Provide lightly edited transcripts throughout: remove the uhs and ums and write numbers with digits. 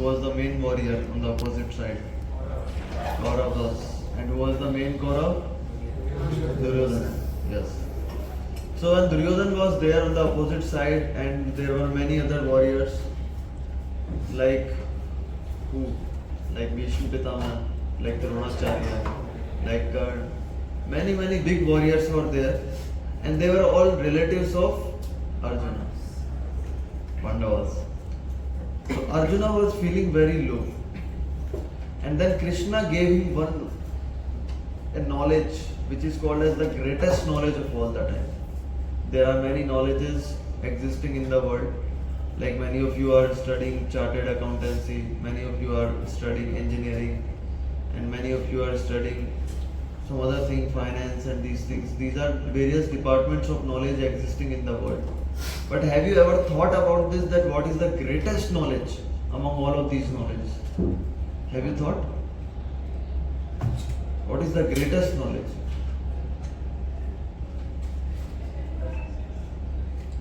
was the main warrior on the opposite side? Kauravas. And who was the main Kaurav? Duryodhana. Yes. So when Duryodhana was there on the opposite side, and there were many other warriors, like who? Like Bhishma Pitama, like Dronacharya, like Karna. Many big warriors were there, and they were all relatives of Arjuna, Pandavas. So Arjuna was feeling very low, and then Krishna gave him a knowledge which is called as the greatest knowledge of all the time. There are many knowledges existing in the world. Like many of you are studying chartered accountancy, many of you are studying engineering, and many of you are studying some other thing, finance and these things. These are various departments of knowledge existing in the world. But have you ever thought about this, that what is the greatest knowledge among all of these knowledges? Have you thought? What is the greatest knowledge?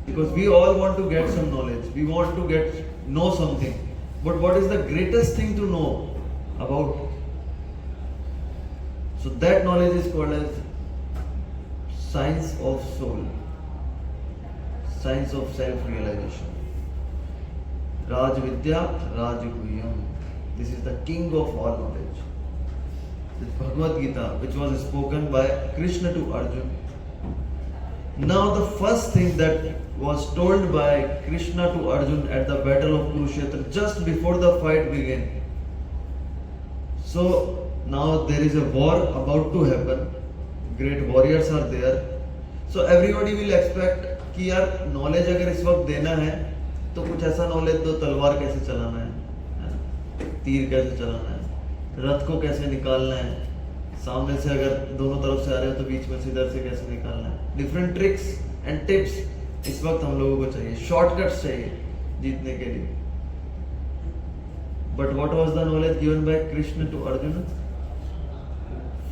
Because we all want to get some knowledge. We want to know something. But what is the greatest thing to know about? So that knowledge is called as science of soul. Science of self-realization. Raj Vidya, Raj Guhyam. This is the king of all knowledge. This Bhagavad Gita, which was spoken by Krishna to Arjuna. Now the first thing that was told by Krishna to Arjuna at the battle of Kurukshetra, just before the fight began. So now there is a war about to happen. Great warriors are there. So everybody will expect कि यार knowledge अगर इस वक्त देना है तो कुछ ऐसा knowledge दो, तलवार कैसे चलाना है, तीर कैसे चलाना है, रथ को कैसे निकालना है, सामने से अगर दोनों तरफ से आ रहे हो तो बीच में से इधर से कैसे निकालना है. डिफरेंट ट्रिक्स एंड टिप्स इस वक्त हम लोगों को चाहिए, शॉर्टकट्स चाहिए जीतने के लिए. But what was the knowledge given by Krishna to Arjun?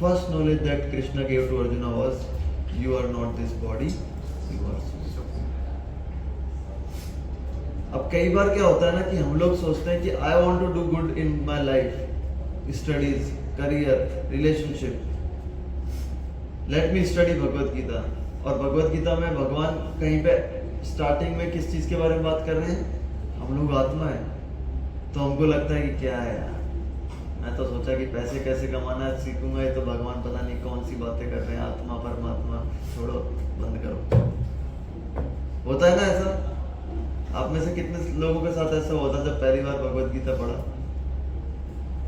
First knowledge that Krishna give to Arjun was, you are not this body, you are soul. अब कई बार क्या होता है ना कि हम लोग सोचते हैं कि I want to do good in my life, studies, career, relationship, let me study Bhagavad Gita. और भगवत गीता में भगवान कहीं पे स्टार्टिंग में किस चीज के बारे में बात कर रहे हैं? हम लोग आत्मा है. तो हमको लगता है कि क्या है यार, मैं तो सोचा कि पैसे कैसे कमाना है सीखूंगा, ये तो भगवान पता नहीं कौन सी बातें कर रहे हैं, आत्मा परमात्मा, छोड़ो, बंद करो. होता है ना ऐसा? आप में से कितने लोगों के साथ ऐसा होता जब पहली बार भगवत गीता पढ़ा?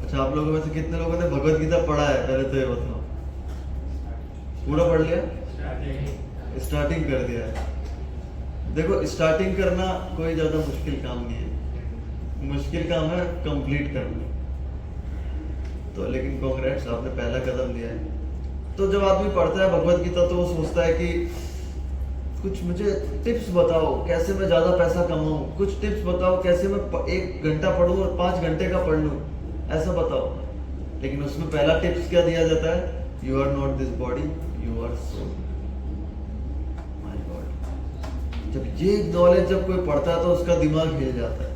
अच्छा, आप लोगों में से कितने लोगों ने भगवत गीता पढ़ा है? पहले तो ये बताओ. पूरा पढ़ लिया? स्टार्टिंग कर दिया है. देखो, स्टार्टिंग करना कोई ज्यादा मुश्किल काम नहीं है, मुश्किल काम है कंप्लीट करना. तो लेकिन कांग्रेट्स, आपने पहला कदम लिया है. तो जब आदमी पढ़ता है भगवत गीता तो वो सोचता है कि कुछ मुझे टिप्स बताओ कैसे मैं ज्यादा पैसा कमाऊं, कुछ टिप्स बताओ कैसे मैं 1 घंटा पढूं और 5 घंटे का पढ़ लूं, ऐसा बताओ. लेकिन उसमें पहला टिप्स क्या दिया जाता है? You are not this body, you are soul. My God, जब ये नॉलेज जब कोई पढ़ता है तो उसका दिमाग हिल जाता है.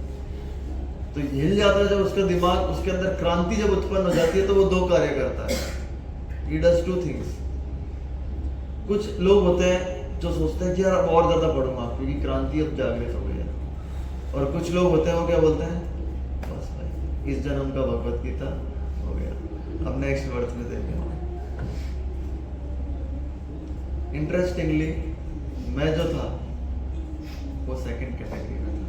तो हिल जाता है जब उसका दिमाग, उसके अंदर क्रांति जब उत्पन्न हो जाती है तो वो 2 कार्य करता है. He does 2 things. कुछ लोग होते हैं जो सोचते हैं कि यार अब और ज्यादा पढ़ूंगा क्योंकि क्रांति अब जागृत हो गई है. और कुछ लोग होते हैं वो क्या बोलते हैं, बस भाई इस जन्म का भगवत गीता हो गया, अब नेक्स्ट बर्थ में देखेंगे. इंटरेस्टिंगली मैं जो था वो सेकंड कैटेगरी में था.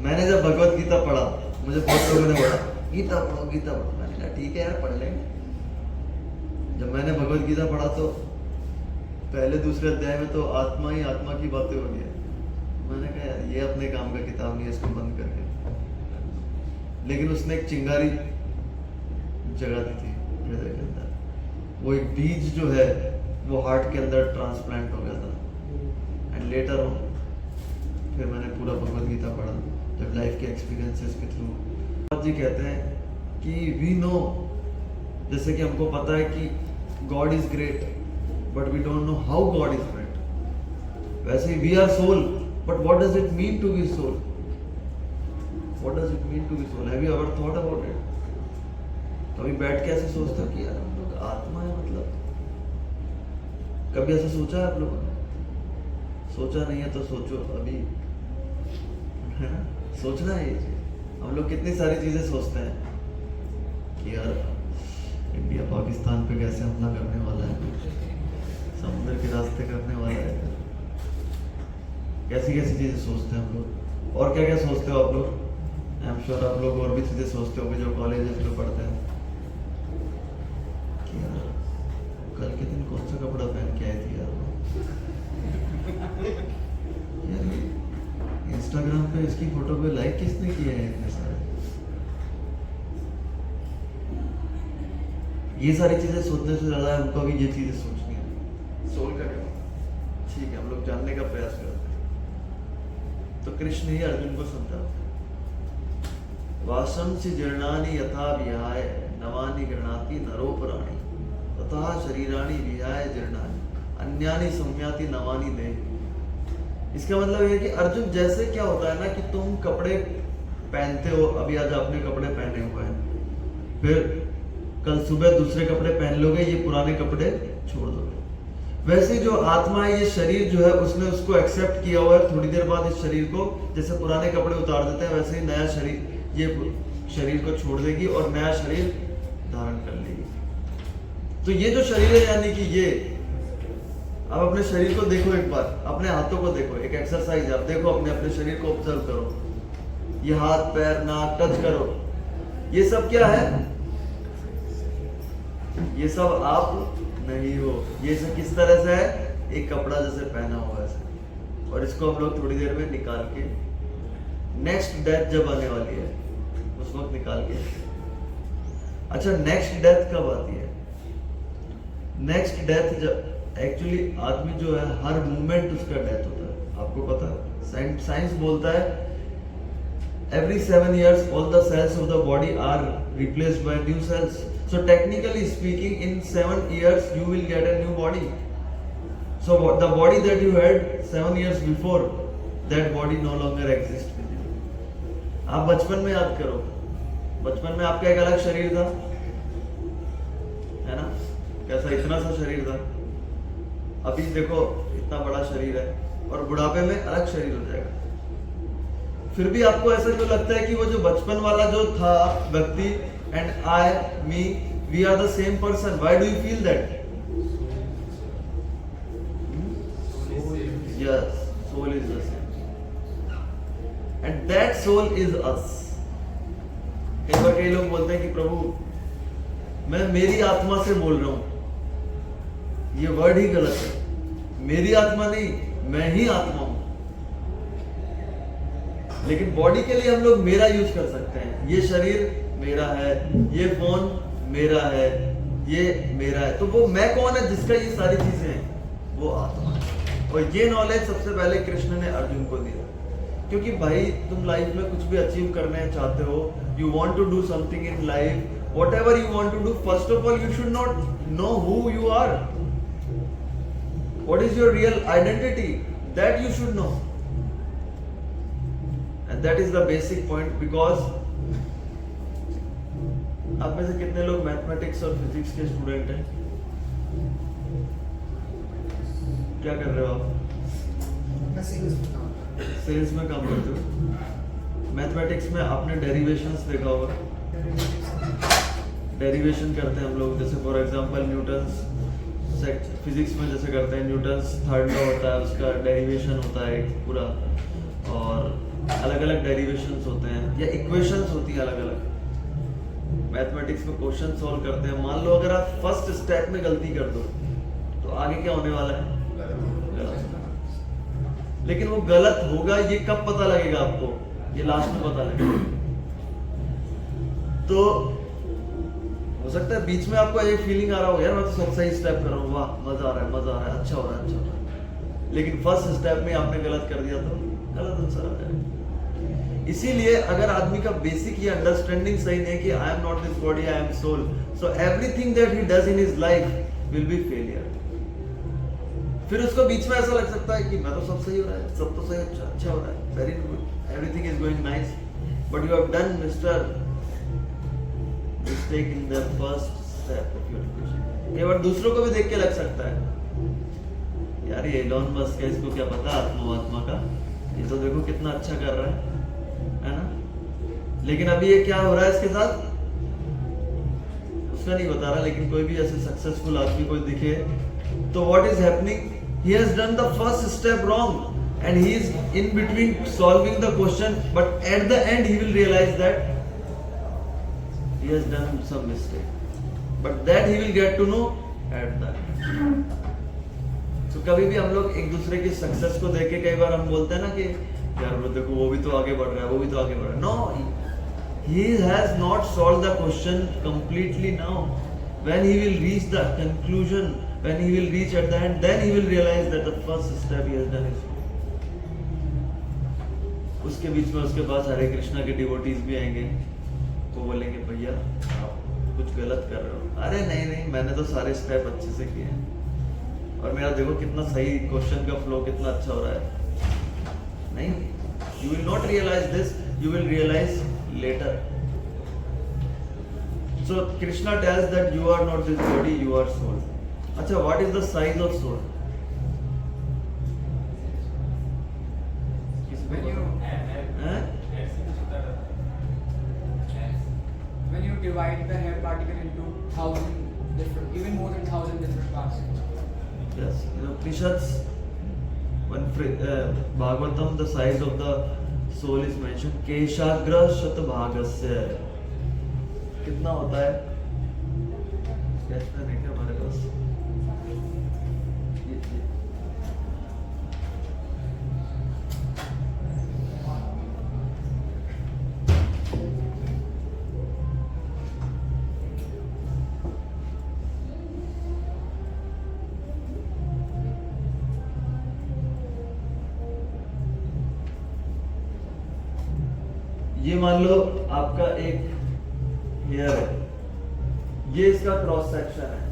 मैंने जब भगवत गीता पढ़ा, मुझे बहुत लोगों ने बोला गीता पढ़ो गीता पढ़ो. मैंने कहा ठीक है यार पढ़ लेंगे. जब मैंने भगवत गीता पढ़ा तो पहले दूसरे अध्याय में तो आत्मा ही आत्मा की बातें हो रही है. मैंने कहा यार ये अपने काम का किताब नहीं है, इसको बंद करके. लेकिन उसने एक चिंगारी जगा दी थी हृदय के अंदर. वो एक बीज जो है वो हार्ट के अंदर ट्रांसप्लांट हो गया था. एंड लेटर ऑन फिर मैंने पूरा भगवत गीता पढ़ा जब लाइफ के एक्सपीरियंसेस के थ्रू. जी कहते हैं कि वी नो, जैसे कि हमको पता है कि god is great but we don't know how god is great. वैसे ही we are soul, but what does it mean to be soul? What does it mean to be soul? Have you ever thought about it? कभी बैठ के ऐसे सोचते हो कि यार हम लोग आत्मा है, मतलब कभी ऐसा सोचा है आप लोगों ने? सोचा नहीं है तो सोचो अभी, है ना? सोचना है ये चीज। हम लोग कितनी सारी चीजें सोचते हैं कि यार इंडिया पाकिस्तान पे कैसे हमला करने वाला है, समुद्र के रास्ते करने वाला है, कैसी कैसी चीजें सोचते हैं हम लोग। और क्या क्या सोचते हो आप लोग? आई एम श्योर आप लोग और भी चीजें सोचते हो जो कॉलेजेस में पढ़ते हैं कि यार कल के दिन कौन सा कपड़ा पहन के आई थी यार इंस्टाग्राम पे इसकी फोटो पे लाइक किसने किए हैं इतने सारे? ये सारी चीजें सोचने से ज्यादा हमको अभी ये चीजें सोचनी है। सोल का क्या? ठीक है, हम लोग जानने का प्रयास करते हैं। तो कृष्ण ही अर्जुन को समझाते हैं, वासंसि जीर्णानि यथा विहाय नवानि गृह्णाति नरोपराणि तथा शरीराणि विहाय जीर्णानि अन्यानि संयाति नवानि देहि। इसका मतलब ये है कि अर्जुन जैसे क्या होता है ना कि तुम कपड़े पहनते हो, अभी आज आपने कपड़े पहने हुए हैं, फिर कल सुबह दूसरे कपड़े पहन लोगे, ये पुराने कपड़े छोड़ दोगे। वैसे जो आत्मा है, ये शरीर जो है उसने उसको एक्सेप्ट किया हुआ है, थोड़ी देर बाद इस शरीर को जैसे पुराने कपड़े उतार देते हैं वैसे ही नया शरीर ये शरीर को छोड़ देगी और नया शरीर धारण कर लेगी। तो ये जो शरीर है यानी कि ये, अब अपने शरीर को देखो एक बार, अपने हाथों को देखो, एक एक्सरसाइज है, आप देखो अपने शरीर को ऑब्जर्व करो, ये हाथ पैर नाक टच करो, ये सब क्या है? ये सब आप नहीं हो। ये सब किस तरह से है? एक कपड़ा जैसे पहना हुआ है, और इसको हम लोग थोड़ी देर में निकाल के नेक्स्ट डेथ जब आने वाली है उस वक्त निकाल के। अच्छा, नेक्स्ट डेथ कब आती है? नेक्स्ट डेथ जब एक्चुअली आदमी जो है हर मूवमेंट उसका डेथ होता है, आपको पता है? साइंस बोलता है every 7 years all the cells of the body are replaced by new cells. So technically speaking, in 7 years you will get a new body. So the body that you had 7 years before, that body no longer exists with you. आप बचपन में याद करो, बचपन में आपका एक अलग शरीर था, है ना? कैसा इतना सा शरीर था, अभी देखो इतना बड़ा शरीर है, और बुढ़ापे में अलग शरीर हो जाएगा। फिर भी आपको ऐसा क्यों लगता है कि वो जो बचपन वाला जो था व्यक्ति and I me we are the same person? Why do you feel that? Yes, soul is the same and that soul is us. कई बार कई लोग बोलते हैं कि प्रभु मैं मेरी आत्मा से बोल रहा हूं, ये वर्ड ही गलत है। मेरी आत्मा नहीं, मैं ही आत्मा हूं। लेकिन बॉडी के लिए हम लोग मेरा यूज कर सकते हैं। ये शरीर मेरा है, ये फोन मेरा है, ये मेरा है। तो वो मैं कौन है जिसका ये सारी चीजें हैं? वो आत्मा है। और ये नॉलेज सबसे पहले कृष्ण ने अर्जुन को दिया, क्योंकि भाई तुम लाइफ में कुछ भी अचीव करने चाहते हो, you want to do something in life, whatever you want to do, first of all you should not know who you are, what is your real identity, that you should know. And that is the basic point, because आप में से कितने लोग mathematics और physics के student हैं? क्या कर रहे हो आप? सेल्स में काम करते हो। मैथमेटिक्स में आपने डेरिवेशंस देखा होगा, डेरिवेशन करते हैं हम लोग, जैसे फॉर एग्जांपल न्यूटन्स, फिजिक्स में जैसे करते हैं न्यूटन्स थर्ड लॉ होता है, उसका डेरिवेशन होता है एक पूरा, और अलग अलग डेरिवेशंस होते हैं या इक्वेशंस होती है अलग अलग। मैथमेटिक्स में क्वेश्चन सॉल्व करते हैं, मान लो अगर आप फर्स्ट स्टेप में गलती कर दो तो आगे क्या होने वाला है? गलत। लेकिन वो गलत होगा ये कब पता लगेगा आपको? ये लास्ट में पता लगेगा। तो हो सकता है बीच में आपको ये फीलिंग आ रहा हो, यार मैं तो सब सही स्टेप कर रहा हूँ, वाह मजा आ रहा है, मजा आ रहा है, अच्छा हो रहा है, अच्छा हो रहा है, लेकिन फर्स्ट स्टेप में आपने गलत कर दिया तो गलत आंसर आ जाएगा। इसीलिए अगर आदमी का बेसिक ये अंडरस्टैंडिंग सही नहीं है कि I am not this body, I am soul, so everything that he does in his life will be failure. फिर उसको बीच में ऐसा लग सकता है कि मैं तो सब सही हो रहा है, सब तो सही अच्छा हो रहा है, very good, everything is going nice, but you have done, Mr. Mistake in the first step of your education. ये बार दूसरों को भी देख के लग सकता है, यार ये एलोन मस्क है, इसको क्या पता आत्मा का, ये तो देखो कितना अच्छा कर रहा है ना। लेकिन अभी ये क्या हो रहा है इसके साथ उसका नहीं बता रहा, लेकिन कोई भी ऐसे सक्सेसफुल आदमी कोई दिखे तो what is happening, he has done the first step wrong and he is in between solving the question, but at the end he will realize that he has done some mistake, but that he will get to know at that. So कभी भी हम लोग एक दूसरे की success को देख के कई बार हम बोलते हैं ना कि यार वो देखो वो भी तो आगे बढ़ रहा है, वो भी तो आगे बढ़ रहा है. No, he has not solved the question completely now. When he will reach the conclusion, when he will reach at the end, then he will realize that the first step he has done is wrong. उसके बीच में उसके पास हरे कृष्णा के devotees भी आएंगे, वो बोलेंगे भैया आप कुछ गलत कर रहे हो. अरे नहीं मैंने तो सारे स्टेप अच्छे से किए हैं और मेरा देखो कितना सही क्वेश्चन का फ्लो कितना अच्छा हो रहा है. नहीं, you will not realise this, you will realise later. So Krishna tells that you are not this body, you are soul. अच्छा, what is the size of soul? Divide the hair particle into 1,000 different, even more than 1,000 different parts. Yes, in Upanishads, when Bhagavatam, the size of the soul is mentioned, Keshagra Shatabhagasya. कितना होता है? कैसे नहीं क्या हमारे पास? ये मान लो आपका एक हेयर है, ये इसका क्रॉस सेक्शन है.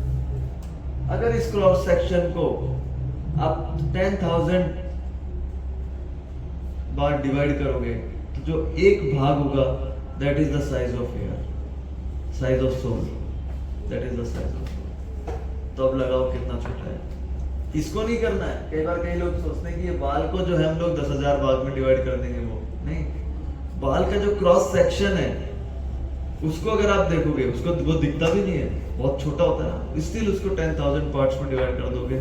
अगर इस क्रॉस सेक्शन को आप 10,000 बार डिवाइड करोगे तो जो एक भाग होगा that is the size of hair, size of soul, that is the size of soul. तो अब लगाओ कितना छोटा है. इसको नहीं करना है. कई बार कई लोग सोचते हैं कि ये बाल को जो है हम लोग 10,000 भाग में डिवाइड कर देंगे, वो नहीं. बाल का जो क्रॉस सेक्शन है उसको अगर आप देखोगे उसको वो दिखता भी नहीं है, बहुत छोटा होता है, स्टिल उसको 10,000 पार्ट्स में डिवाइड कर दोगे,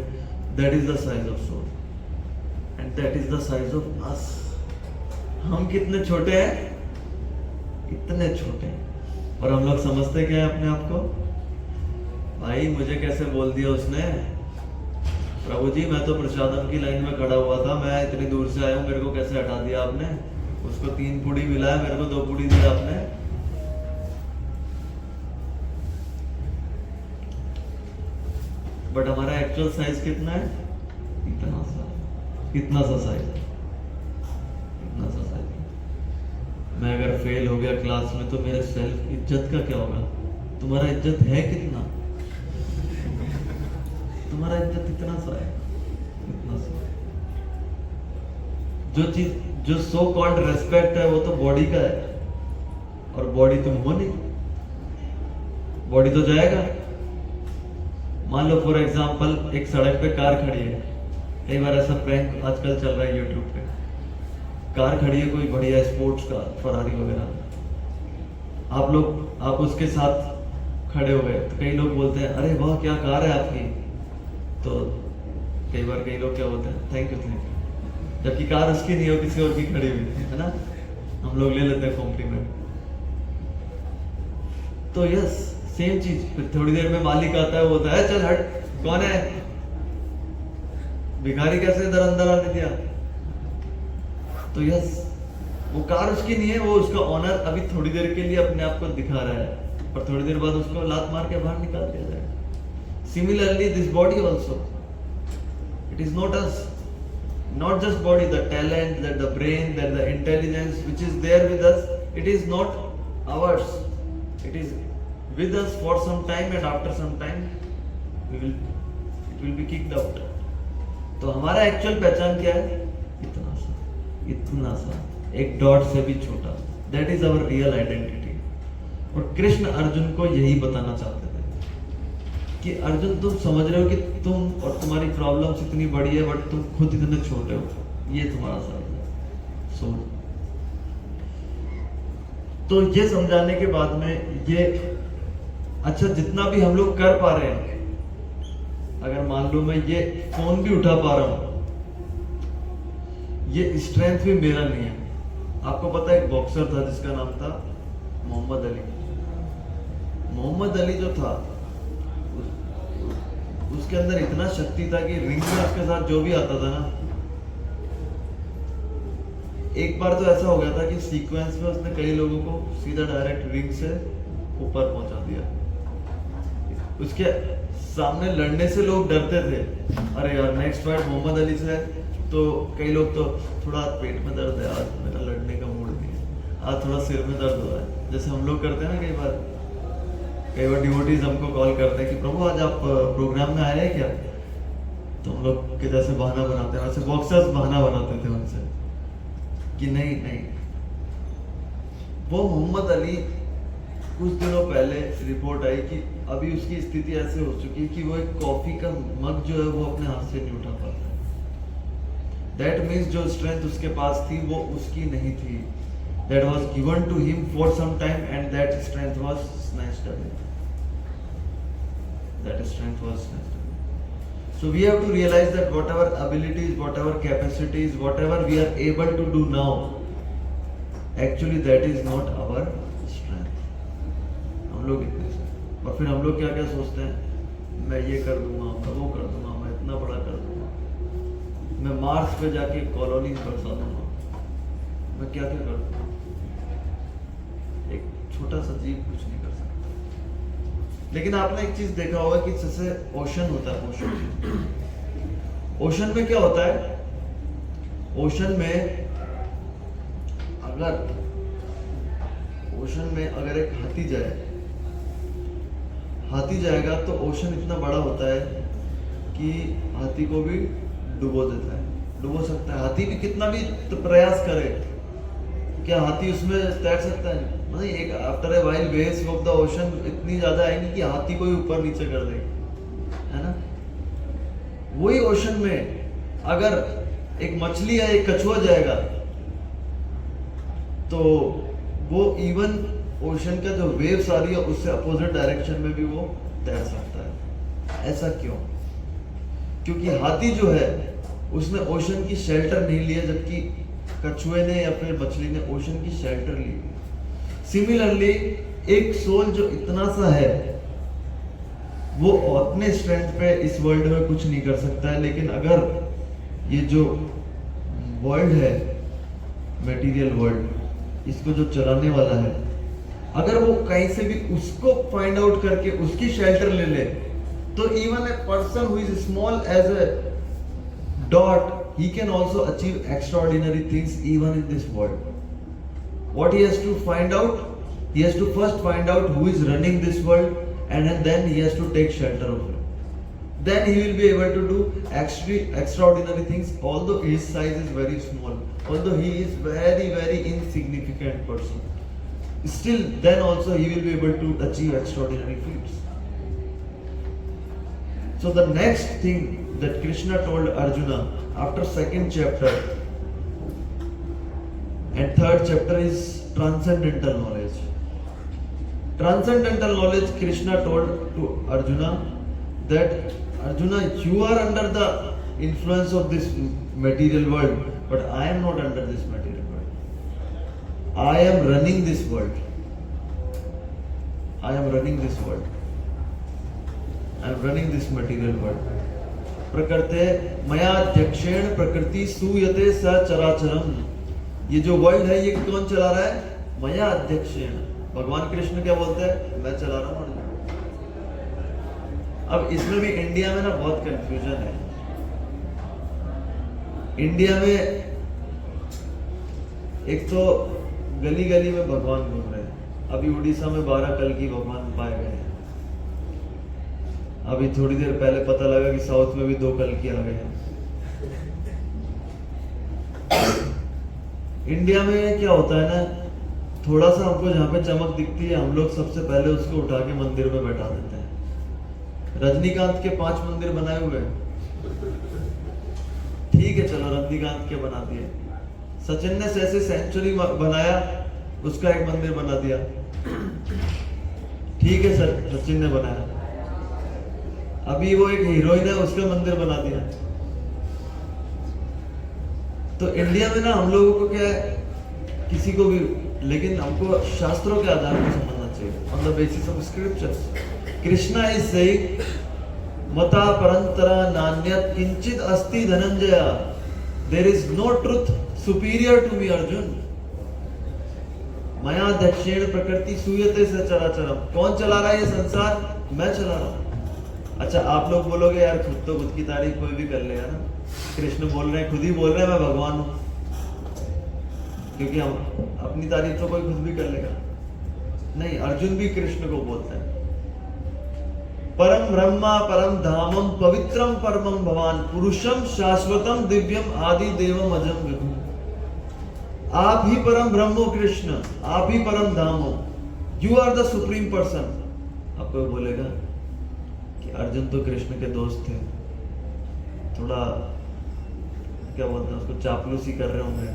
that is the size of soul and that is the size of us. हम कितने छोटे हैं, इतने छोटे हैं, और हम लोग समझते क्या है अपने आप को, भाई मुझे कैसे बोल दिया उसने, प्रभु जी मैं तो प्रसादम की लाइन में खड़ा हुआ था, मैं इतनी दूर से आया हूँ, मेरे को कैसे हटा दिया आपने. उसको 3 पूड़ी मिला, मेरे को 2 पूड़ी दिया आपने. बट हमारा एक्चुअल साइज कितना है, इतना सा, कितना सा साइज, इतना सा साइज. मैं अगर फेल हो गया क्लास में तो मेरे सेल्फ इज्जत का क्या होगा. तुम्हारा इज्जत है कितना, तुम्हारा इज्जत इतना सा है, इतना सा. जो चीज जो सो कॉल्ड रेस्पेक्ट है वो तो बॉडी का है, और बॉडी तुम हो नहीं, बॉडी तो जाएगा. मान लो फॉर एग्जांपल एक सड़क पे कार खड़ी है, कई बार ऐसा प्रैंक आजकल चल रहा है यूट्यूब पे. कार खड़ी है कोई बढ़िया स्पोर्ट्स कार, फरारी वगैरह, आप उसके साथ खड़े हो गए तो कई लोग बोलते हैं अरे वाह क्या कार है आपकी. तो कई बार कई लोग क्या बोलते हैं थैंक यू, जबकि कार उसकी नहीं हो, किसी और की खड़ी हुई है ना. हम लोग ले लेते हैं कॉम्प्लीमेंट. तो यस सेम चीज. फिर थोड़ी देर में मालिक आता है, वो होता है चल हट, कौन है भिखारी, कैसे इधर अंदर आने दिया. तो यस वो कार उसकी नहीं है, वो उसका ऑनर अभी थोड़ी देर के लिए अपने आप को दिखा रहा है, और थोड़ी देर बाद उसको लात मार के बाहर निकाल दिया जाएगा. Similarly this body also, it is not us. Not just body, the talent, that the brain, that the intelligence which is there with us, it is not ours. It is with us for some time, and after some time it will be kicked out. तो हमारा actual पहचान क्या है, इतना सा, एक dot से भी छोटा, that is our real identity. और कृष्ण अर्जुन को यही बताना चाहते थे कि अर्जुन तुम समझ रहे हो कि तुम और तुम्हारी प्रॉब्लम्स इतनी बड़ी है बट तुम खुद इतने छोटे हो, ये तुम्हारा साथ है। सो तो ये समझाने के बाद में ये अच्छा जितना भी हम लोग कर पा रहे हैं, अगर मान लो मैं ये फोन भी उठा पा रहा हूं, ये स्ट्रेंथ भी मेरा नहीं है। आपको पता है एक बॉक्सर था जिसका नाम था मोहम्मद अली। मोहम्मद अली जो था उसके अंदर इतना शक्ति था कि रिंग में उसके साथ जो भी आता था ना, एक बार तो ऐसा हो गया था कि सीक्वेंस में उसने कई लोगों को सीधा डायरेक्ट रिंग से ऊपर पहुंचा दिया। उसके सामने लड़ने से लोग डरते थे, अरे यार नेक्स्ट फाइट मोहम्मद अली से है, तो कई लोग तो थोड़ा पेट में दर्द है, आज मेरा लड़ने का मूड नहीं है, आज थोड़ा सिर में दर्द हो रहा है, जैसे हम लोग करते हैं ना। कई बार डिवोटीज हमको कॉल करते हैं कि प्रभु आज आप प्रोग्राम में आए हैं क्या, तो हम लोग के जैसे बहाना बनाते हैं, वैसे बॉक्सर्स बहाना बनाते थे उनसे कि नहीं। वो मोहम्मद अली कुछ दिनों पहले रिपोर्ट आई कि अभी उसकी स्थिति ऐसे हो चुकी है कि वो एक कॉफी का मग जो है वो अपने हाथ से नहीं उठा पाता है। दैट मीन्स जो स्ट्रेंथ उसके पास थी वो उसकी नहीं थी। That was given to him for some time and that strength was snatched away. That strength was snatched away. So we have to realize that whatever abilities, whatever capacities, whatever we are able to do now, actually that is not our strength. हम लोग इतने से, और फिर हम लोग क्या क्या सोचते हैं, मैं ये कर दूंगा, मैं वो कर दूंगा, मैं इतना बड़ा कर दूंगा, मैं मार्स पे जाके कॉलोनी बरसा दूंगा, मैं क्या क्या कर दूंगा। एक छोटा सा जीव कुछ नहीं कर सकता। लेकिन आपने एक चीज देखा होगा कि जैसे ओशन होता है, ओशन में क्या होता है, ओशन में अगर एक हाथी जाएगा तो ओशन इतना बड़ा होता है कि हाथी को भी डुबो देता है, डुबो सकता है। हाथी भी कितना भी तो प्रयास करे, क्या हाथी उसमें तैर सकता है? नहीं। एक after a while waves of the ocean इतनी ज्यादा आएंगी कि हाथी को ही ऊपर नीचे कर देगी, है ना। वही ओशन में अगर एक मछली या एक कछुआ जाएगा तो वो इवन ओशन का जो वेव्स आ रही है उससे अपोजिट डायरेक्शन में भी वो तैर सकता है। ऐसा क्यों? क्योंकि हाथी जो है उसने ओशन की शेल्टर नहीं लिया, जबकि कछुए ने या फिर मछली ने ओशन की शेल्टर ली। सिमिलरली एक सोल जो इतना सा है वो अपने स्ट्रेंथ पे इस वर्ल्ड में कुछ नहीं कर सकता है, लेकिन अगर ये जो वर्ल्ड है, मटेरियल वर्ल्ड, इसको जो चलाने वाला है, अगर वो कहीं से भी उसको फाइंड आउट करके उसकी शेल्टर ले ले, तो even a person who is small as a dot, he can also achieve extraordinary things even in this world. What he has to find out? He has to first find out who is running this world, and then he has to take shelter of it. Then he will be able to do extraordinary things, although his size is very small, although he is very very insignificant person. Still, then also he will be able to achieve extraordinary feats. So the next thing that Krishna told Arjuna after second chapter and third chapter is transcendental knowledge. Transcendental knowledge, Krishna told to Arjuna that Arjuna, you are under the influence of this material world, but I am not under this material world. I am running this world. I am running this world. I am running this material world. प्रकृते मया अध्यक्षेण प्रकृति सूयते सचराचरम। ये जो world है ये कौन चला रहा है? मया अध्यक्षेण। भगवान कृष्ण क्या बोलते हैं? मैं चला रहा हूँ। अब इसमें भी इंडिया में ना बहुत कंफ्यूजन है। इंडिया में एक तो गली गली में भगवान घूम रहे हैं। अभी उड़ीसा में 12 कल की भगवान पाए गए हैं। अभी थोड़ी देर पहले पता लगा कि साउथ में भी 2 कल की आ गए हैं। इंडिया में क्या होता है ना थोड़ा सा हमको जहाँ पे चमक दिखती है हम लोग सबसे पहले उसको उठा के मंदिर में बैठा देते हैं। रजनीकांत के 5 मंदिर बनाए हुए हैं, ठीक है चलो रजनीकांत के बना दिए। सचिन ने जैसे सेंचुरी बनाया, उसका एक मंदिर बना दिया, ठीक है सर सचिन ने बनाया। अभी वो एक हीरोइन है, उसका मंदिर बना दिया। तो इंडिया में ना हम लोगों को क्या है, किसी को भी, लेकिन हमको शास्त्रों के आधार पर समझना चाहिए, on the basis of scriptures. Krishna is saying मता परंतरा नान्यत किंचित अस्ति Dhananjay, there is no truth superior to me Arjun, मया दक्षिण प्रकृति सूयते से चराचरम। कौन चला रहा है ये संसार? मैं चला रहा हूं। अच्छा आप लोग बोलोगे यार खुद तो खुद की तारीफ कोई भी कर लेगा ना, कृष्ण बोल रहे हैं, खुद ही बोल रहे हैं मैं भगवान हूं, क्योंकि हम अपनी तारीफ तो कोई खुद भी कर लेगा नहीं। अर्जुन भी कृष्ण को बोलते हैं परम ब्रह्मा परम धामम पवित्रम परमम भवान पुरुषम शाश्वतम दिव्यम आदि देवम अजम विभु। आप ही परम ब्रह्मो कृष्ण, आप ही परम धाम हो, you are the supreme person. आपको बोलेगा कि अर्जुन तो कृष्ण के दोस्त थे, थोड़ा क्या बोलते हैं उसको, चापलूसी कर रहे होंगे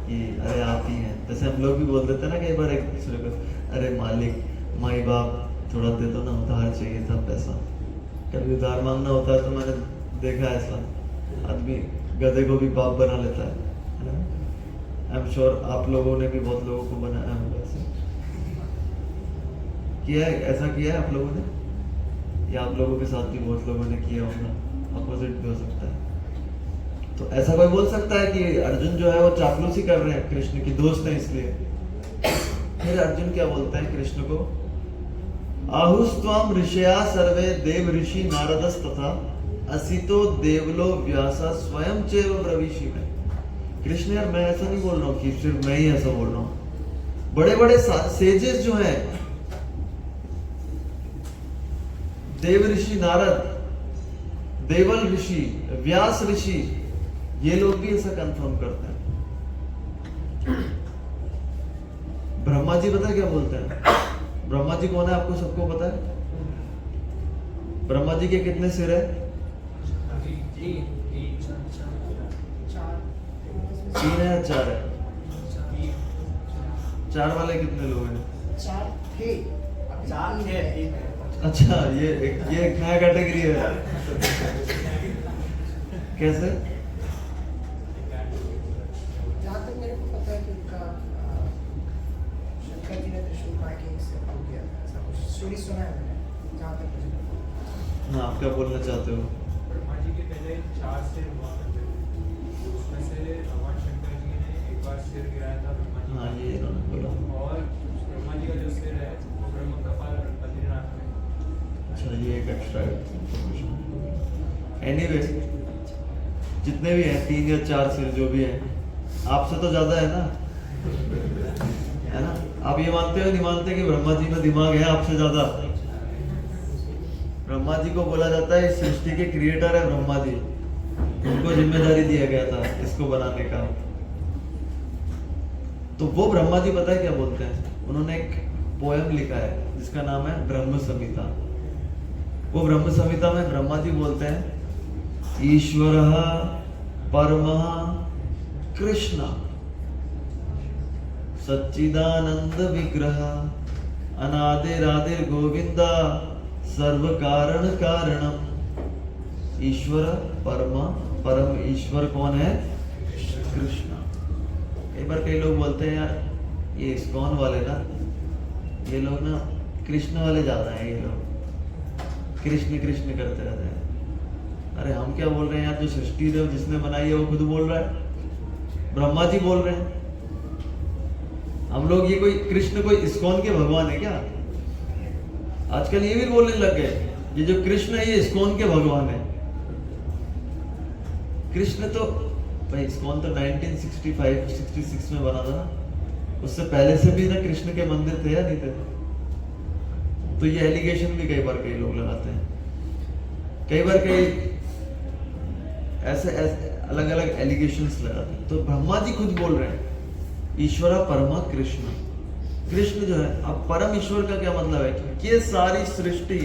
कि अरे आप ही हैं। जैसे हम लोग भी बोल देते हैं ना कई बार एक दूसरे को, अरे मालिक माई बाप थोड़ा दे दो ना, उधार चाहिए था पैसा। कभी उधार मांगना होता है तो मैंने देखा ऐसा आदमी गधे को भी बाप बना लेता है ना। आई एम श्योर आप लोगों ने भी बहुत लोगों को बनाया होगा, ऐसे किया है, ऐसा किया है आप लोगों ने, या आप लोगों के साथ भी बहुत लोगों ने किया होगा, अपोजिट भी हो सकता है। तो ऐसा कोई बोल सकता है कि अर्जुन जो है वो चापलूसी कर रहे हैं, कृष्ण की दोस्त है इसलिए। फिर अर्जुन क्या बोलते हैं कृष्ण को, आहुस्त्वम ऋषया सर्वे देव ऋषि नारदस तथा असितो देवलो व्यासा स्वयं चैव ब्रवीषि में। कृष्ण यार मैं ऐसा नहीं बोल रहा हूँ कि सिर्फ मैं ही ऐसा बोल रहा हूँ, बड़े बड़े सेजेस जो हैं, देव ऋषि नारद, देवल ऋषि, व्यास ऋषि, ये लोग भी ऐसा कंफर्म करते हैं। ब्रह्मा जी पता है क्या बोलते हैं? ब्रह्मा जी कौन है आपको सबको पता है? ब्रह्मा जी के कितने सिर है? 3 है या 4 है? 4 वाले कितने लोग हैं? 4 थे। अच्छा ये एक नया कैटेगरी है। कैसे? जहाँ तक मेरे को पता है कि उनका शंकर जी ने त्रिशूल मार के इससे हो गया, ऐसा कुछ स्टोरी सुना है मैंने, जहाँ तक मुझे पता है। हाँ आप क्या बोलना चाहते हो? ब्रह्मा जी के पहले 4 सिर हुआ करते थे, उसमें से भगवान शंकर जी ने एक बार सिर गिराया था ब्रह्मा जी। हाँ ये इन्होंने बोला। और ब्रह्मा जी का जो सिर है वो ब्रह्म कपाल बद्रीनाथ में। अच्छा ये एक एक्स्ट्रा इन्फॉर्मेशन। एनीवे जितने भी हैं 3 या 4 सिर जो भी हैं, आपसे तो ज्यादा है ना, है ना? आप ये मानते हो नहीं मानते कि ब्रह्मा जी में दिमाग है आपसे ज्यादा? ब्रह्मा जी को बोला जाता है इस सृष्टि के क्रिएटर है ब्रह्मा जी, उनको जिम्मेदारी दिया गया था इसको बनाने का। तो वो ब्रह्मा जी पता है क्या बोलते हैं? उन्होंने एक पोयम लिखा है जिसका नाम है ब्रह्म संहिता। वो ब्रह्म संहिता में ब्रह्मा जी बोलते हैं ईश्वरः परमः कृष्ण सच्चिदानंद विग्रह अनादिरादिर गोविंदा सर्व कारण कारणम। ईश्वर परम ईश्वर कौन है? कृष्ण। कई बार कई लोग बोलते हैं यार ये इस्कॉन वाले ना, ये लोग ना कृष्ण वाले ज्यादा हैं, ये लोग कृष्ण कृष्ण करते रहते हैं। अरे हम क्या बोल रहे हैं यार, जो सृष्टि है जिसने बनाई है वो खुद बोल रहा है, ब्रह्मा जी बोल रहे हैं। हम लोग ये कोई कृष्ण कोई इस्कॉन के भगवान है क्या? आजकल ये भी बोलने लग गए ये जो कृष्ण है ये इस्कॉन के भगवान है। कृष्ण तो भाई इस्कॉन तो 1965-66 में बना था ना, उससे पहले से भी ना कृष्ण के मंदिर थे या नहीं थे? तो ये एलिगेशन भी कई बार कई लोग लगाते हैं, कई बार कई ऐसे अलग अलग एलिगेशंस लगाते हैं। तो ब्रह्मा जी खुद बोल रहे हैं ईश्वरा परमा कृष्ण कृष्ण जो है, अब परम ईश्वर का क्या मतलब है कि ये सारी सृष्टि,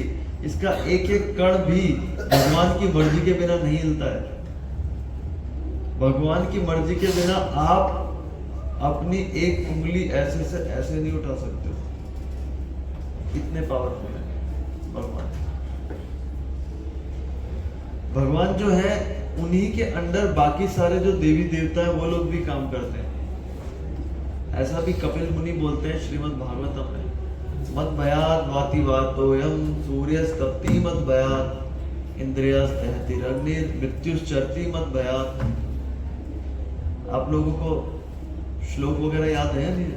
इसका एक एक कण भी भगवान की मर्जी के बिना नहीं हिलता है। भगवान की मर्जी के बिना आप अपनी एक उंगली ऐसे से ऐसे नहीं उठा सकते हो, इतने पावरफुल है भगवान। भगवान जो है उन्हीं के अंडर बाकी सारे जो देवी देवता हैं वो लोग भी काम करते हैं। ऐसा भी कपिल मुनि बोलते हैं श्रीमद् भागवतम में, मद भयात वाति वातोयम सूर्यस्तप्ति मद भयात इंद्रियस्तहतिरग्निर मृत्युश्चरति मद भयात। आप लोगों को श्लोक वगैरह याद है या नहीं?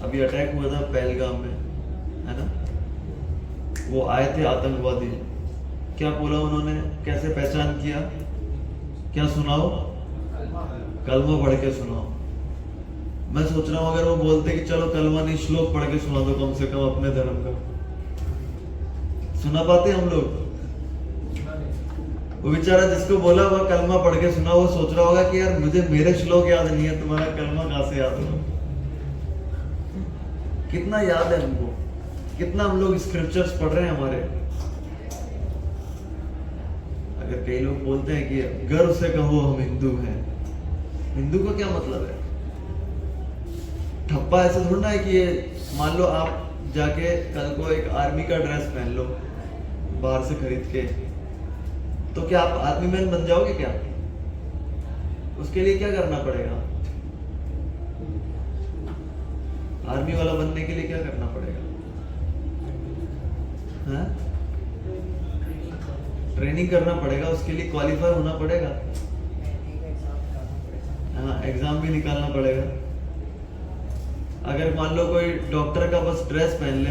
अभी अटैक हुआ था पहलगाम में, है ना? वो आए थे आतंकवादी, क्या बोला उन्होंने, कैसे पहचान किया, क्या सुनाओ, कलमा पढ़ के सुनाओ। मैं सोच रहा हूं अगर वो बोलते कि चलो कलमा नहीं श्लोक पढ़ के सुना दो कम से कम अपने धर्म का, सुना पाते हम लोग? वो बेचारा जिसको बोला वह कलमा पढ़ के सुना, वो सोच रहा होगा कि यार मुझे मेरे श्लोक याद नहीं है, तुम्हारा कलमा कहां से याद होगा। कितना याद है हमको, कितना हम लोग स्क्रिप्चर्स पढ़ रहे हैं हमारे। अगर कई लोग बोलते हैं कि गर्व से कहो हम हिंदू हैं, हिंदू का क्या मतलब है? ठप्पा ऐसा थोड़ा है कि ये मान लो आप जाके कल को एक आर्मी का ड्रेस पहन लो बाहर से खरीद के, तो क्या आप आर्मी मैन बन जाओगे क्या? उसके लिए क्या करना पड़ेगा? आर्मी वाला बनने के लिए क्या करना पड़ेगा? हाँ? ट्रेनिंग करना पड़ेगा, उसके लिए क्वालिफाई होना पड़ेगा, हाँ एग्जाम भी निकालना पड़ेगा। अगर मान लो कोई डॉक्टर का बस ड्रेस पहन ले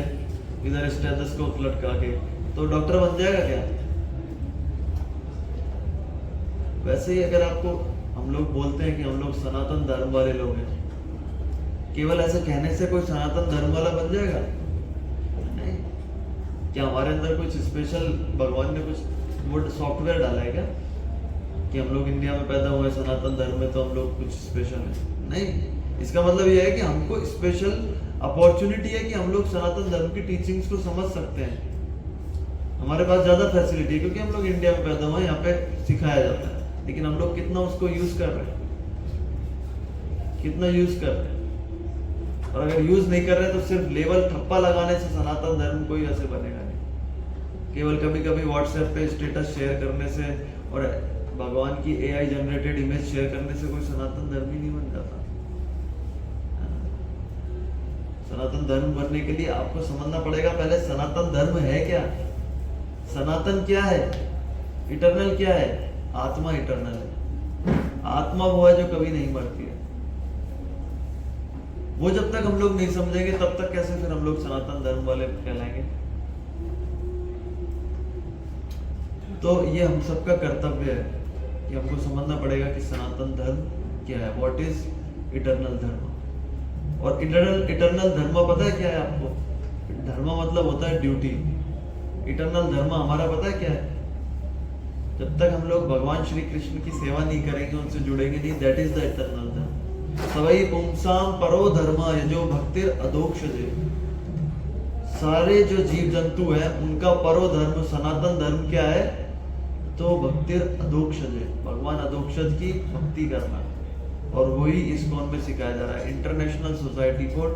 इधर स्टेथोस्कोप लटका के, तो डॉक्टर बन जाएगा क्या? वैसे ही अगर आपको हम लोग बोलते हैं कि हम लोग सनातन धर्म वाले लोग हैं, केवल ऐसे कहने से कोई सनातन धर्म वाला बन जाएगा? नहीं। क्या हमारे अंदर कुछ स्पेशल भगवान ने कुछ वो सॉफ्टवेयर डाला है क्या कि हम लोग इंडिया में पैदा हुए सनातन धर्म में तो हम लोग कुछ स्पेशल है? नहीं। इसका मतलब यह है कि हमको स्पेशल अपॉर्चुनिटी है कि हम लोग सनातन धर्म की टीचिंग्स को समझ सकते हैं। हमारे पास ज्यादा फैसिलिटी है क्योंकि हम लोग इंडिया में पैदा हुए, यहाँ पे सिखाया जाता है, लेकिन हम लोग कितना उसको यूज कर रहे हैं, कितना यूज कर रहे हैं। और अगर यूज नहीं कर रहे तो सिर्फ लेवल ठप्पा लगाने से सनातन धर्म कोई ऐसे बनेगा नहीं। केवल कभी कभी व्हाट्सएप पे स्टेटस शेयर करने से और भगवान की AI जनरेटेड इमेज शेयर करने से कोई सनातन धर्म ही नहीं बन जाता। सनातन धर्म बनने के लिए आपको समझना पड़ेगा पहले सनातन धर्म है क्या, सनातन क्या है, इटर्नल क्या है। आत्मा इटर्नल है, आत्मा वो है जो कभी नहीं मरती है। वो जब तक हम लोग नहीं समझेंगे तब तक कैसे फिर हम लोग सनातन धर्म वाले कहलाएंगे। तो ये हम सबका कर्तव्य है कि हमको समझना पड़ेगा कि सनातन धर्म क्या है, व्हाट इज इटर्नल धर्म। और इटर्नल धर्म पता है क्या है आपको? धर्म मतलब होता है ड्यूटी। इटर्नल धर्म हमारा पता है क्या है? जब तक हम लोग भगवान श्री कृष्ण की सेवा नहीं करेंगे, उनसे जुड़ेंगे नहीं, दैट इज द इटर्नल धर्म। सवई पुंसाम परो धर्म यजो भक्तिर अधोक्षजे। सारे जो जीव जंतु हैं उनका परो धर्म सनातन धर्म क्या है? तो भक्तिर अधोक्षजे, भगवान अधोक्षज की भक्ति करना। और वही इस्कॉन में सिखाया जा रहा है, international society for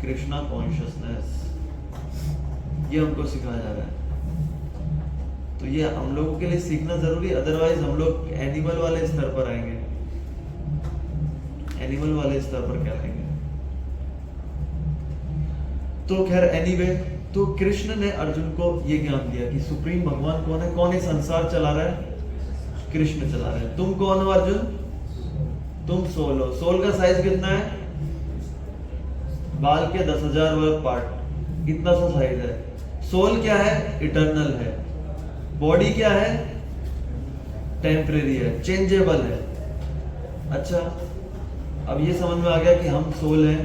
Krishna consciousness. ये हमको सिखाया जा रहा है। तो ये हम लोगों के लिए सीखना जरूरी है, अदरवाइज हम लोग एनिमल वाले स्तर पर आएंगे, एनिमल वाले स्तर पर क्या आएंगे। तो खैर एनीवे, तो कृष्ण ने अर्जुन को ये ज्ञान दिया कि सुप्रीम भगवान कौन है, कौन ये संसार चला रहा है? कृष्ण चला रहा है। तुम कौन हो अर्जुन? तुम सोल हो। सोल का साइज कितना है? बाल के 10,000 वर्ग पार्ट, इतना सा साइज है। सोल क्या है? इटर्नल है। बॉडी क्या है? टेम्परेरी है, चेंजेबल है। अच्छा, अब ये समझ में आ गया कि हम सोल हैं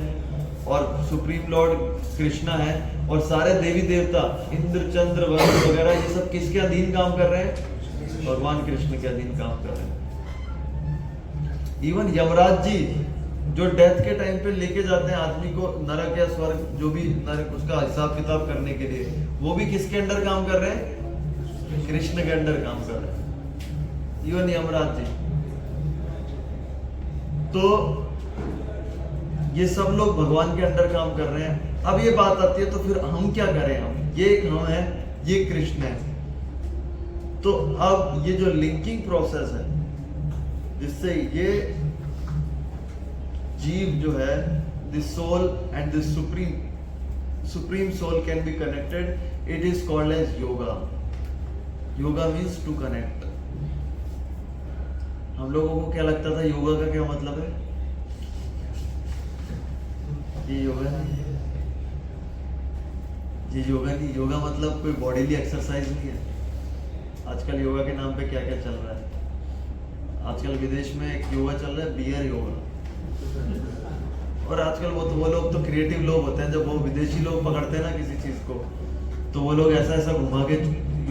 और सुप्रीम लॉर्ड कृष्णा है, और सारे देवी देवता इंद्र चंद्र वरुण वगैरह ये सब किसके अधीन काम कर रहे हैं? भगवान कृष्ण के अधीन काम कर रहे हैं। इवन यमराज जी जो डेथ के टाइम पे लेके जाते हैं आदमी को नरक या स्वर्ग, जो भी नरक, उसका हिसाब किताब करने के लिए, वो भी किसके अंडर काम कर रहे हैं? कृष्ण के अंडर काम कर रहे हैं। इवन यमराज जी। तो ये सब लोग भगवान के अंडर काम कर रहे हैं। अब ये बात आती है तो फिर हम क्या करें? हम है, ये कृष्ण है। तो अब ये जो लिंकिंग प्रोसेस है जिससे ये जीव जो है, this soul and this supreme soul can be connected, it is called as yoga. Yoga means to connect. हम लोगों को क्या लगता था योगा का क्या मतलब है? ये योगा नहीं है, ये योगा नहीं। योगा मतलब कोई बॉडीली एक्सरसाइज नहीं है। आजकल योगा के नाम पे क्या क्या चल रहा है? आजकल विदेश में एक योगा चल रहा है, बियर योगा। और आजकल वो लोग तो क्रिएटिव लोग होते हैं, जब वो विदेशी लोग पकड़ते हैं ना किसी चीज को, तो वो लोग ऐसा ऐसा घुमा के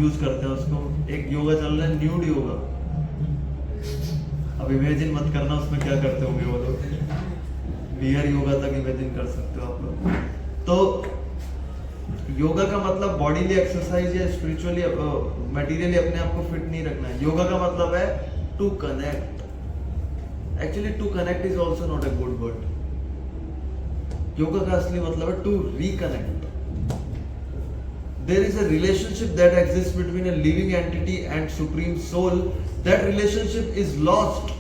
यूज करते हैं उसको। एक योगा चल रहा है न्यूड योगा। अब इमेजिन मत करना उसमें क्या करते होंगे वो लोग। बियर योगा तक इमेजिन कर सकते हो आप लोग। तो योगा का मतलब बॉडीली एक्सरसाइज या स्पिरिचुअली मटेरियली अपने आप को फिट नहीं रखना है। योगा का मतलब है to connect. Actually to connect is also not a good word. Yoga का असली मतलब है to reconnect. There is a relationship that exists between a living entity and supreme soul. That relationship is lost.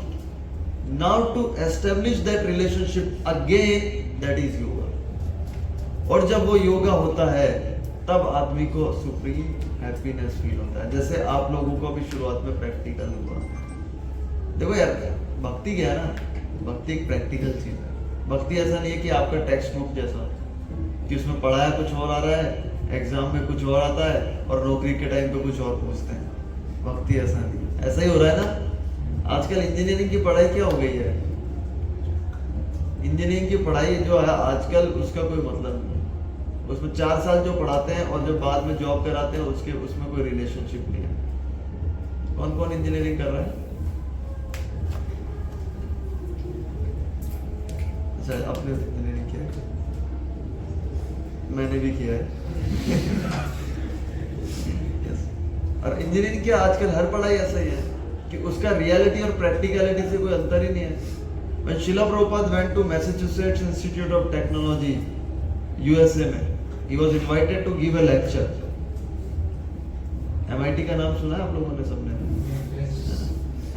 Now to establish that relationship again, that is yoga. और जब वो योगा होता है तब आदमी को सुप्रीम हैप्पीनेस फील होता है। जैसे आप लोगों को अभी शुरुआत में प्रैक्टिकल हुआ। देखो यार, भक्ति क्या है ना, भक्ति एक प्रैक्टिकल चीज है। भक्ति ऐसा नहीं है कि आपका टेक्स्ट बुक जैसा कि उसमें पढ़ाया कुछ और आ रहा है, एग्जाम में कुछ और आता है और नौकरी के टाइम पे कुछ और पूछते हैं। भक्ति ऐसा नहीं। ऐसा ही हो रहा है ना। आजकल इंजीनियरिंग की पढ़ाई क्या हो गई है? इंजीनियरिंग की पढ़ाई जो है आजकल, उसका कोई मतलब नहीं। उसमें 4 साल जो पढ़ाते हैं और जब बाद में जॉब कराते हैं उसमें कोई रिलेशनशिप नहीं है। कौन कौन इंजीनियरिंग कर रहा है? अच्छा, आपने इंजीनियरिंग किया है? मैंने भी किया है। yes. और इंजीनियरिंग की आजकल हर पढ़ाई ऐसा ही है कि उसका रियलिटी और प्रैक्टिकलिटी से कोई अंतर ही नहीं है। When Srila Prabhupada went to Massachusetts Institute of Technology, USA में, he was invited to give a lecture. MIT का नाम सुना है आप लोगों ने सबने?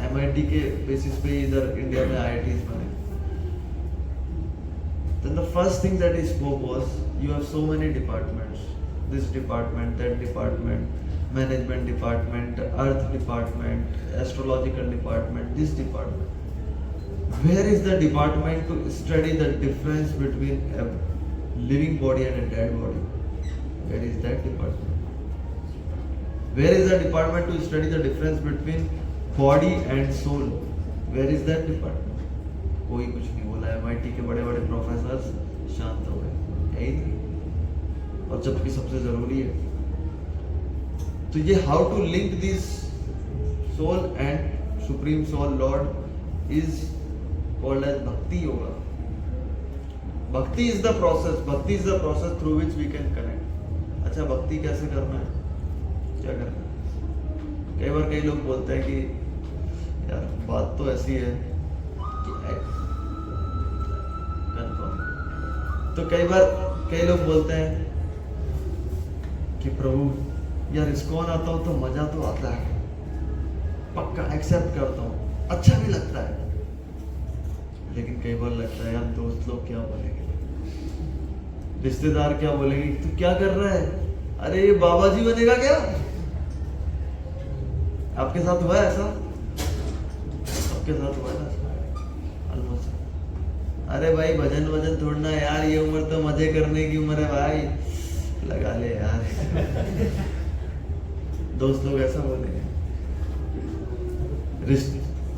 MIT के बेसिस पे इधर इंडिया में IITs बने। Then the first thing that he spoke was, you have so many departments, this department, that department, management department, earth department, astrological department, this department. Where is the department to study the difference between a living body and a dead body? Where is that department? Where is the department to study the difference between body and soul? Where is that department? कोई कुछ नहीं बोला। MIT के बड़े बड़े professor शांत हो गए, यही नहीं। और जबकि सबसे जरूरी है। तो ये how to link this soul and supreme soul lord is called as bhakti yoga. Bhakti is the process, bhakti is the process through which we can connect. अच्छा, भक्ति कैसे करना है, क्या करना है? कई बार कई लोग बोलते हैं कि यार बात तो ऐसी है कि तो कई बार कई लोग बोलते हैं कि प्रभु यार इस्कॉन आता हूं तो मजा तो आता है, पक्का एक्सेप्ट करता हूं, अच्छा भी लगता है। लेकिन कई बार लगता है यार दोस्त लोग क्या बोलेंगे, रिश्तेदार क्या बोलेंगे, तू क्या कर रहा है, अरे ये बाबा जी बनेगा क्या? आपके साथ हुआ है ऐसा? आपके साथ हुआ है ना? ऑलमोस्ट। अरे भाई भजन वजन छोड़ना यार, ये उम्र तो मजे करने की उम्र है भाई, लगा ले यार। दोस्त लोग ऐसा बोलेंगे,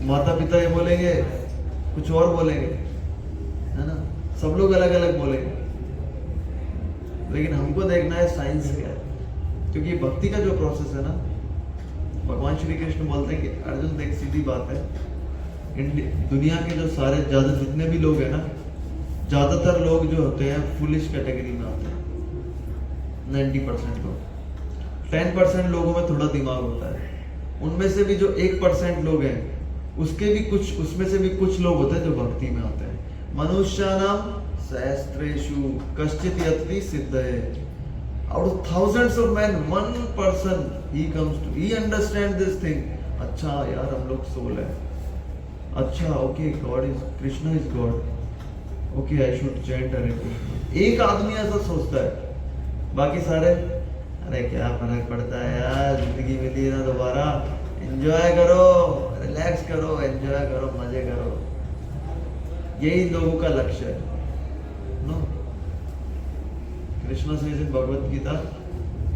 माता पिता ये बोलेंगे, कुछ और बोलेंगे, है ना? सब लोग अलग अलग बोलेंगे। लेकिन हमको देखना है साइंस क्या है, क्योंकि भक्ति का जो प्रोसेस है ना, भगवान श्री कृष्ण बोलते हैं कि अर्जुन देख सीधी बात है दुनिया के जो सारे ज़्यादा जितने भी लोग हैं ना, ज़्यादातर लोग जो होते हैं फुलिश कैटेगरी में आते हैं। 90% लोग, 10% लोगों में थोड़ा दिमाग होता है। उनमें से भी जो 1% लोग हैं, उसमें से भी कुछ लोग होते हैं जो भक्ति में आते हैं। मनुष्यानाम सहस्रेषु कश्चित् यतति सिद्धये। Out of thousands of men, one person he understands this thing. अच्छा यार, हम लोग सोल है। अच्छा, okay, god is, Krishna is god. Okay, I should chant Hare Krishna. एक आदमी ऐसा सोचता है, बाकी सारे अरे क्या फर्क पड़ता है यार, जिंदगी मिली है ना दोबारा, एंजॉय करो, रिलैक्स करो, एंजॉय करो, मजे करो। यही लोगों का लक्ष्य है। No, Krishna says in Bhagavad Gita,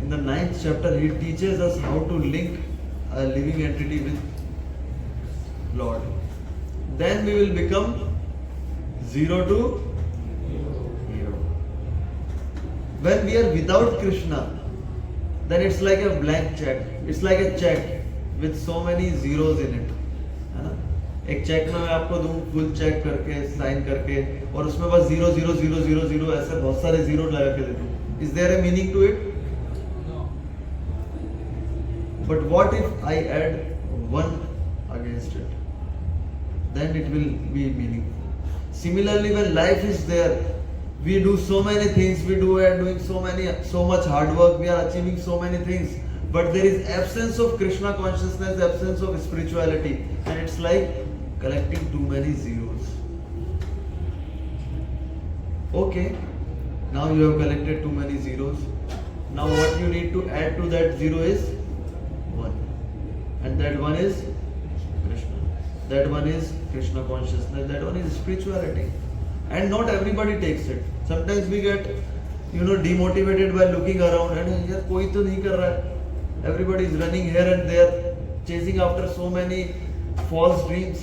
in the 9th chapter, he teaches us how to link a living entity with Lord. Then we will become zero to hero. When we are without Krishna, then it's like a blank check. It's like a check with so many zeros in it. है ना? एक check में मैं आपको दूं full check करके sign करके, और उसमें बस 0 0 0 0 0 ऐसे बहुत सारे जीरो लगा के दे दूं। Is there a meaning to it? No. But what if I add 1 against it? Then it will be meaningful. Similarly, when life is there, we do so many things, we are doing so much hard work, we are achieving so many things, but there is absence of Krishna consciousness, absence of spirituality, and it's like collecting too many zeros. Okay, now you have collected too many zeros. Now what you need to add to that zero is 1, and that one is Krishna. That one is Krishna consciousness. That one is spirituality. And not everybody takes it. Sometimes we get, demotivated by looking around and yaar koi to nahi kar raha hai. Everybody is running here and there, chasing after so many false dreams.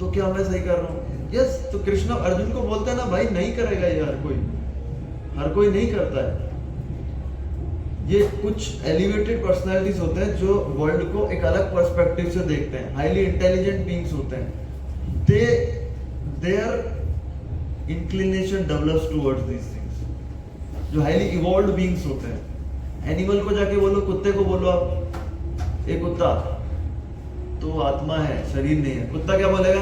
तो क्या मैं सही कर रहा हूँ? Yes, तो कृष्ण अर्जुन को बोलता है ना, भाई नहीं करेगा ये हर कोई नहीं करता है। ये कुछ एलिवेटेड पर्सनालिटीज होते हैं जो वर्ल्ड को एक अलग पर्सपेक्टिव से देखते हैं, हाईली इंटेलिजेंट बीइंग्स होते हैं। Their inclination develops towards these things. जो हाईली इवॉल्व्ड बीइंग्स होते हैं, एनिमल को जाके बोलो, कुत्ते को बोलो आप, ए कुत्ता तो आत्मा है, शरीर नहीं है, कुत्ता क्या बोलेगा?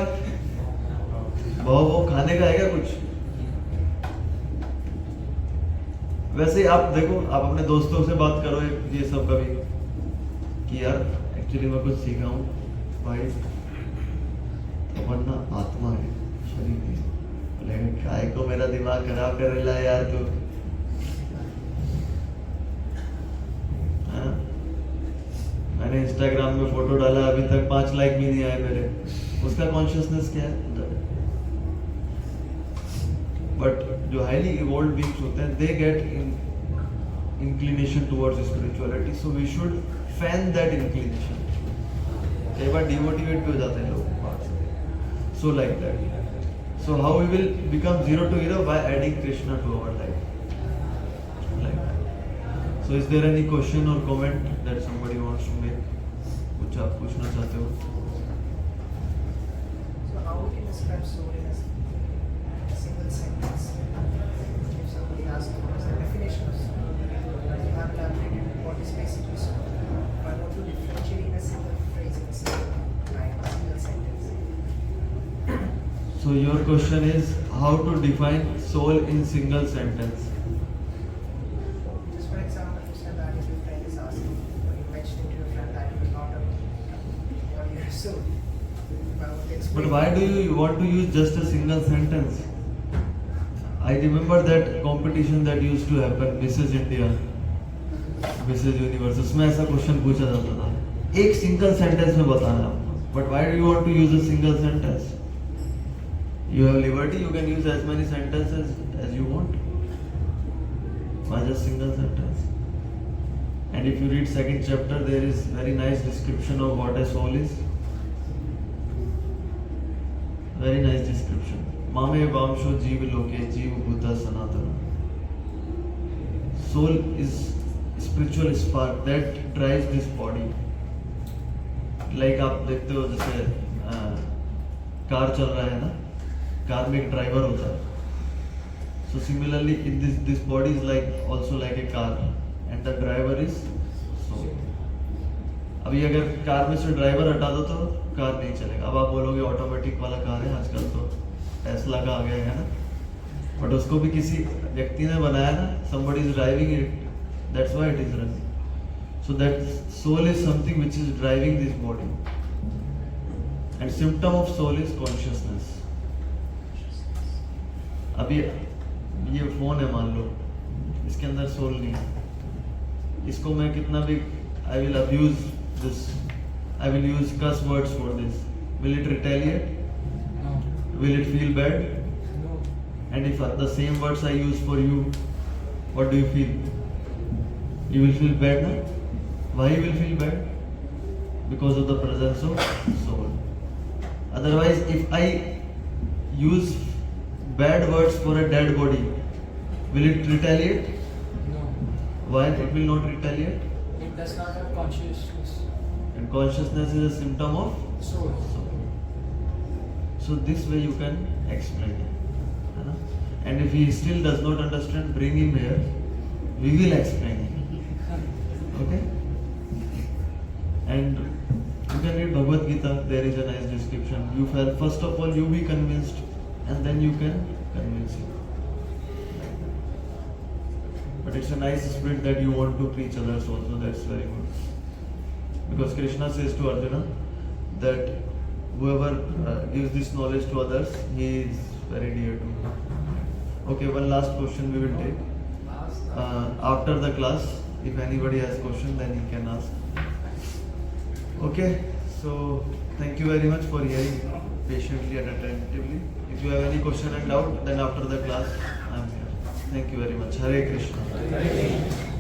वो खाने का है क्या कुछ? वैसे आप देखो, आप अपने दोस्तों से बात करो ये सब कभी कि यार एक्चुअली मैं कुछ सीखा हूँ भाई, वरना आत्मा है, शरीर नहीं है। बोलेगा काय को मेरा दिमाग खराब कर रहा है यार तू। मैंने इंस्टाग्राम में फोटो डाला, अभी तक 5 लाइक भी नहीं आए मेरे। उसका कॉन्शियसनेस क्या है? बट जो हाईली इवॉल्व्ड बीइंग्स होते हैं, they get inclination towards spirituality, so we should fan that inclination. कई बार डिमोटिवेट भी हो जाते हैं लोग, so like that. So how we will become zero to hero? By adding Krishna to our life. So is there any question or comment that somebody wants to make? कुछ आप पूछना चाहते हो? So how we can describe soul in a single sentence? If somebody asks what is the definition of soul, you have elaborated what is basically soul. But I want to differentiate in a single phrase, in a single line, a single sentence. So your question is how to define soul in single sentence. Just for example, you said that if your friend is asking, or you mentioned to your friend that you are not a warrior soul. If I would explain. But why do you want to use just a single sentence? I remember that competition that used to happen, Mrs. India, Mrs. Universe, उसमें ऐसा question पूछा जाता था, एक single sentence में बताना आपको। But why do you want to use a single sentence? You have liberty, you can use as many sentences as you want. Why just single sentence? And if you read 2nd chapter, there is very nice description of what a soul is. Very nice description. Mame vamsho jeev loke jeev bhuta sanatana. Soul is spiritual spark that drives this body. Like आप देखते हो जैसे car चल रहा है ना, car में एक ड्राइवर होता है. So similarly, in this body is like also like a car, and the driver is soul. अभी अगर कार में से ड्राइवर हटा दो तो कार नहीं चलेगा. अब आप बोलोगे ऑटोमेटिक वाला कार है आजकल तो टेस्ला का आ गया है ना, बट उसको भी किसी व्यक्ति ने बनाया ना. somebody is driving it, that's why it is running. So that soul is something which is driving this body, and symptom of soul is consciousness. अभी ये फोन है मान लो, इसके अंदर सोल नहीं है. इसको मैं कितना भी I will abuse this, I will use cuss words for this, will it retaliate? No. Will it feel bad? No. And if the same words I use for you, what do you feel? You will feel bad, na? Why you will feel bad? Because of the presence of soul. Otherwise, if I use bad words for a dead body, will it retaliate? No. Why it will not retaliate? It does not have consciousness. And consciousness is a symptom of Soul. soul. So this way you can explain it. है ना? And if he still does not understand, bring him here. We will explain it. Okay? And you can read Bhagavad Gita. There is a nice description. You first of all you be convinced, and then you can convince him. But it's a nice spirit that you want to preach others also. That's very good. Because Krishna says to Arjuna that whoever gives this knowledge to others, he is very dear to me. Okay, one last question we will take. After the class, if anybody has question, then he can ask. Okay, so thank you very much for hearing patiently and attentively. If you have any question and doubt, then after the class, I am here. Thank you very much. Hare Krishna.